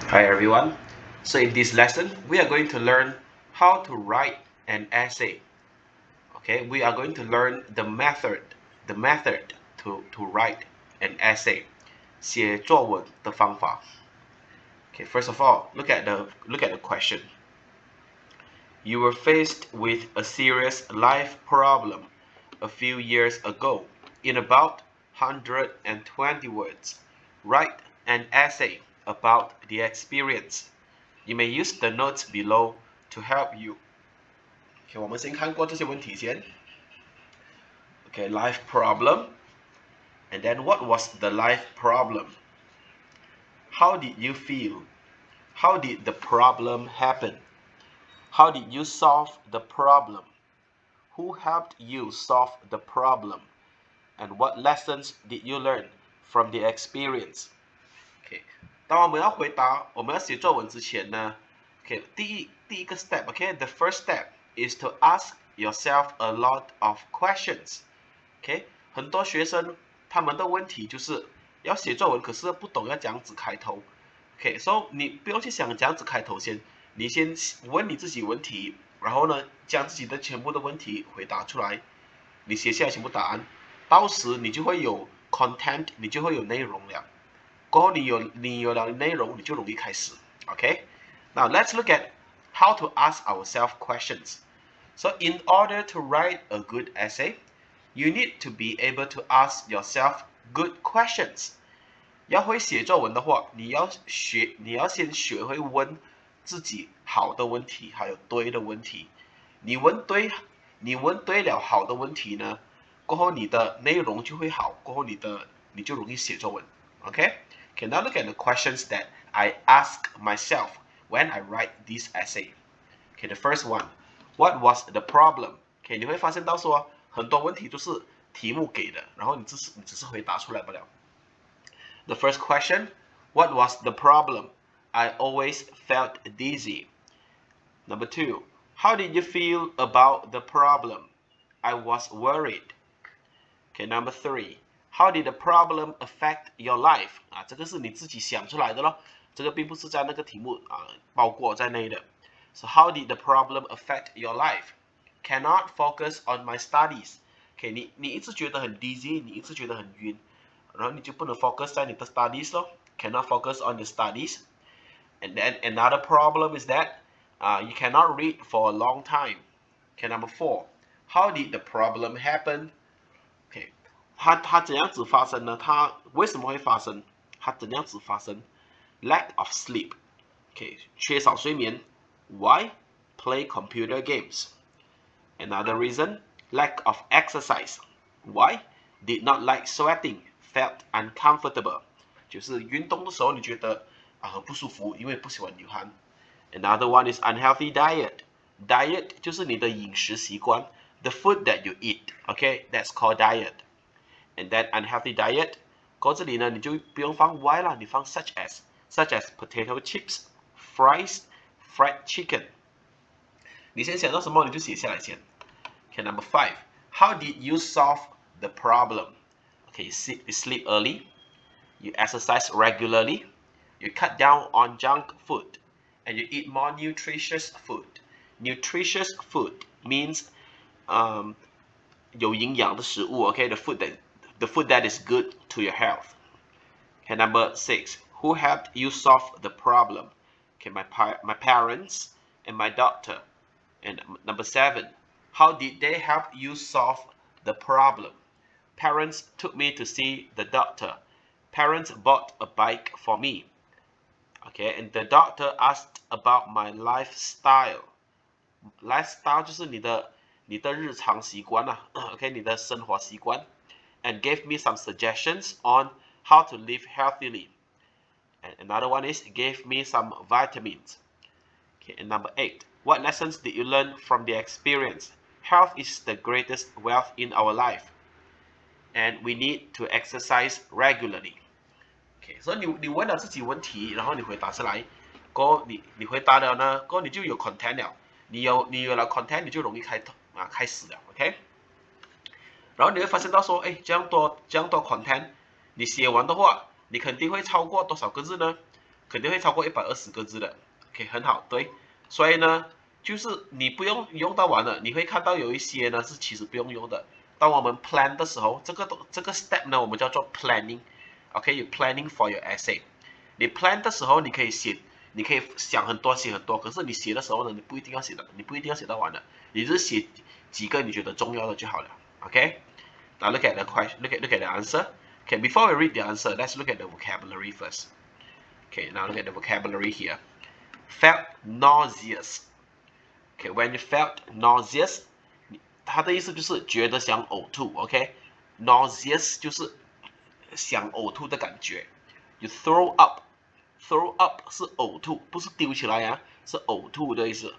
Hi everyone. So in this lesson, we are going to learn how to write an essay. Okay, we are going to learn the method to write an essay. 写作文的方法. Okay, first of all, look at the question. You were faced with a serious life problem a few years ago. In about 120 words, write an essay about the experience. You may use the notes below to help you. Okay, 我们先看过这些问题先. Okay, life problem. And then what was the life problem? How did you feel? How did the problem happen? How did you solve the problem? Who helped you solve the problem? And what lessons did you learn from the experience? Okay, 当我们要回答我们要写作文之前呢 ，OK，第一个 step，OK，the first step is to ask yourself a lot of questions。OK， 很多学生他们的问题就是要写作文，可是不懂要怎样子开头。OK，so 你不用去想怎样子开头先，你先问你自己问题，然后呢，将自己的全部的问题回答出来，你写下来全部答案，到时你就会有 content， 你就会有内容了。过后你有了内容，你就容易开始。Okay? Now let's look at how to ask ourselves questions. So in order to write a good essay, you need to be able to ask yourself good questions. 要会写作文的话，你要先学会问自己好的问题，还有对的问题。你问对了好的问题呢，过后你的内容就会好，过后你就容易写作文。Okay, now look at the questions that I ask myself when I write this essay. Okay, the first one, what was the problem? Okay, 你会发现到说很多问题都是题目给的，然后你只是回答出来不了。The first question, what was the problem? I always felt dizzy. Number two, how did you feel about the problem? I was worried. Okay, number three, how did the problem affect your life? 这个是你自己想出来的咯，这个并不是在那个题目包括在内的。So how did the problem affect your life? Cannot focus on my studies. Okay, 你一直觉得很 dizzy， 你一直觉得很晕，然后你就不能 focus 在你的 studies 咯。Cannot focus on the studies. And then another problem is that you cannot read for a long time. Okay, number four, how did the problem happen? Okay, 它怎样子发生呢？它为什么会发生？它怎样子发生 ？Lack of sleep. Okay, 缺少睡眠。Why? Play computer games. Another reason, lack of exercise. Why? Did not like sweating. Felt uncomfortable. 就是运动的时候你觉得很不舒服，因为不喜欢流汗。Another one is unhealthy diet. Diet 就是你的饮食习惯。The food that you eat, okay, that's called diet. And that unhealthy diet, 过这里呢，你就不用放 why 啦，你放 such as potato chips, fries, fried chicken. 你先想到什么你就写下来先。Okay, number five, how did you solve the problem? Okay, you sleep early, you exercise regularly, you cut down on junk food, and you eat more nutritious food. Nutritious food means 有营养的食物 okay, the food that is good to your health. Okay, number six, who helped you solve the problem? Okay, my parents and my doctor. And number seven, how did they help you solve the problem? Parents took me to see the doctor. Parents bought a bike for me. Okay, and the doctor asked about my lifestyle. Lifestyle 就是你的日常习惯啊 ，OK， 你的生活习惯 ，and gave me some suggestions on how to live healthily. And another one is gave me some vitamins. Okay, and number eight, what lessons did you learn from the experience? Health is the greatest wealth in our life, and we need to exercise regularly. Okay, 所以你问了自己问题，然后你回答出来，过后你回答了呢，过后你就有 content 了，你有了 content， 你就容易开始了 ，OK？ 然后你会发现到说，这样多 content， 你写完的话，你肯定会超过多少个字呢？肯定会超过120个字的。OK， 很好，对。所以呢，就是你不用用到完了，你会看到有一些呢是其实不用用的。当我们 plan 的时候，这个 step 呢，我们叫做 planning。OK，you planning for your essay。你 plan 的时候，你可以写，你可以想很多，写很多。可是你写的时候呢，你不一定要写到完的，你只是写几个你觉得重要的就好了。OK，now look at the question, look at the answer. Okay, before we read the answer, let's look at the vocabulary first. Okay, now look at the vocabulary here. Felt nauseous. Okay, when you felt nauseous, 它的意思就是觉得想呕吐。OK，nauseous 就是想呕吐的感觉。You throw up，throw up 是呕吐，不是丢起来啊，是呕吐的意思。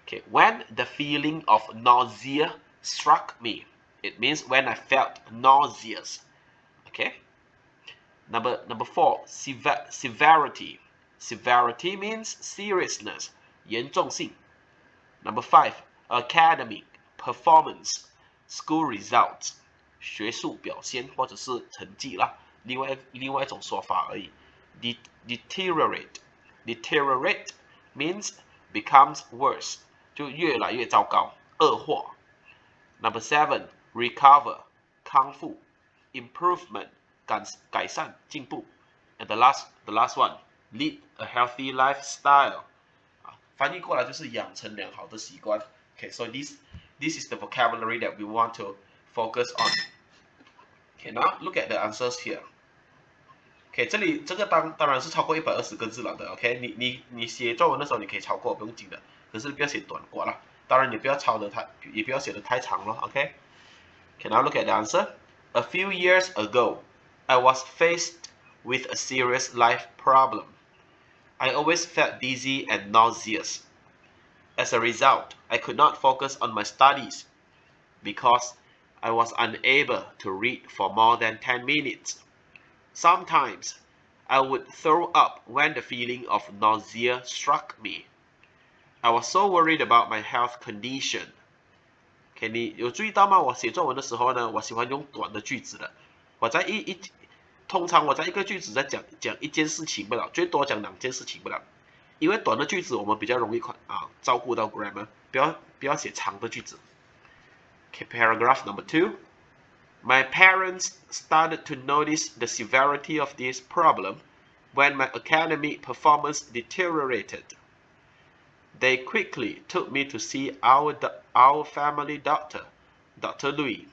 Okay，when the feeling of nausea struck me, it means when I felt nauseous. Okay，number 4, severity. Severity means seriousness, 严重性。Number 5, academic, performance, school results, 学术表现或者是成绩啦，另外一种说法而已。Deteriorate means becomes worse, 就越来越糟糕，恶化。Number 7, recover, 康复。Improvement, 改善进步。And the last one, lead a healthy lifestyle. 翻译过来就是养成良好的习惯。So this is the vocabulary that we want to focus on. Now look at the answers here. 这个当然是超过120个字了的。你写作文的时候你可以超过，不用紧的，可是不要写短过啦。当然你不要也不要写的太长了。Now look at the answer. A few years ago, I was faced with a serious life problem. I always felt dizzy and nauseous. As a result, I could not focus on my studies because I was unable to read for more than 10 minutes. Sometimes, I would throw up when the feeling of nausea struck me. I was so worried about my health condition. 你有注意到吗？我写作文的时候呢，我喜欢用短的句子的。通常我在一个句子在讲一件事情不了，最多讲2件事情不了。因为短的句子我们比较容易照顾到 grammar， 不要写长的句子。Paragraph number 2. My parents started to notice the severity of this problem when my academic performance deteriorated. They quickly took me to see our family doctor, Dr. Louis.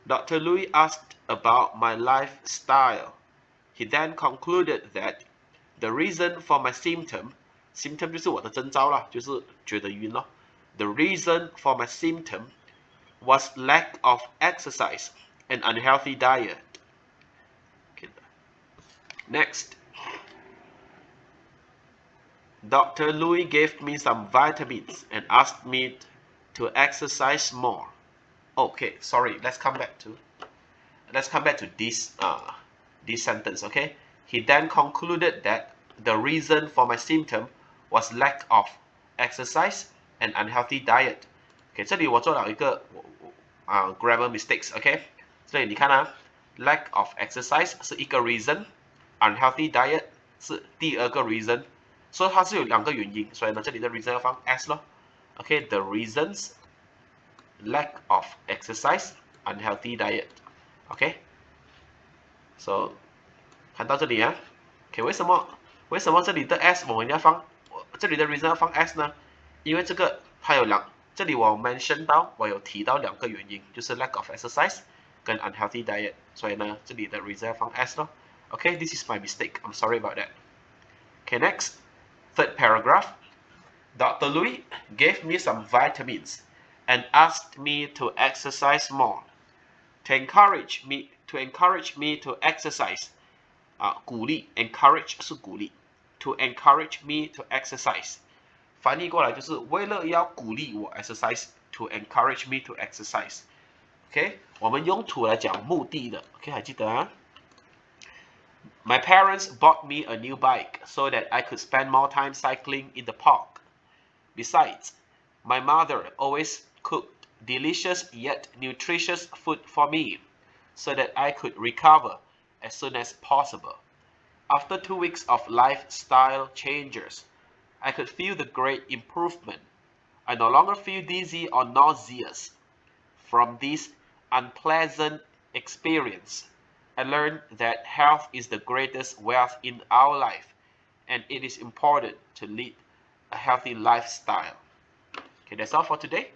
Dr. Louis asked about my lifestyle. He then concluded that the reason for my symptom 就是我的征兆啦，就是觉得晕咯。The reason for my symptom was lack of exercise and unhealthy diet. Next. Dr. Louis gave me some vitamins and asked me to exercise more. Sorry. Let's come back to this sentence. He then concluded that the reason for my symptom was lack of exercise and unhealthy diet. 这里我做了一个grammar mistakes. 所以你看lack of exercise 是一个 reason， unhealthy diet 是第二个 reason。所以它是有2个原因，所以呢，这里的 reason 要放 s 咯。The reasons lack of exercise, unhealthy diet. So 看到这里啊。为什么这里的 s 我们要放这里的 reason 要放 s 呢？因为这个它有这里我 mention 到我有提到2个原因，就是 lack of exercise 跟 unhealthy diet， 所以呢，这里的 reason 要放 s 咯。This is my mistake. I'm sorry about that. Next. Third paragraph. Dr. Louis gave me some vitamins and asked me to exercise more. To encourage me to exercise. 鼓励 encourage 是鼓励 To encourage me to exercise. 翻译过来就是为了要鼓励我 exercise. To encourage me to exercise. 我们用 to 来讲目的的。还记得啊？My parents bought me a new bike so that I could spend more time cycling in the park. Besides, my mother always cooked delicious yet nutritious food for me so that I could recover as soon as possible. After 2 weeks of lifestyle changes, I could feel the great improvement. I no longer feel dizzy or nauseous. From this unpleasant experience, I learned that health is the greatest wealth in our life, and it is important to lead a healthy lifestyle. Okay, that's all for today.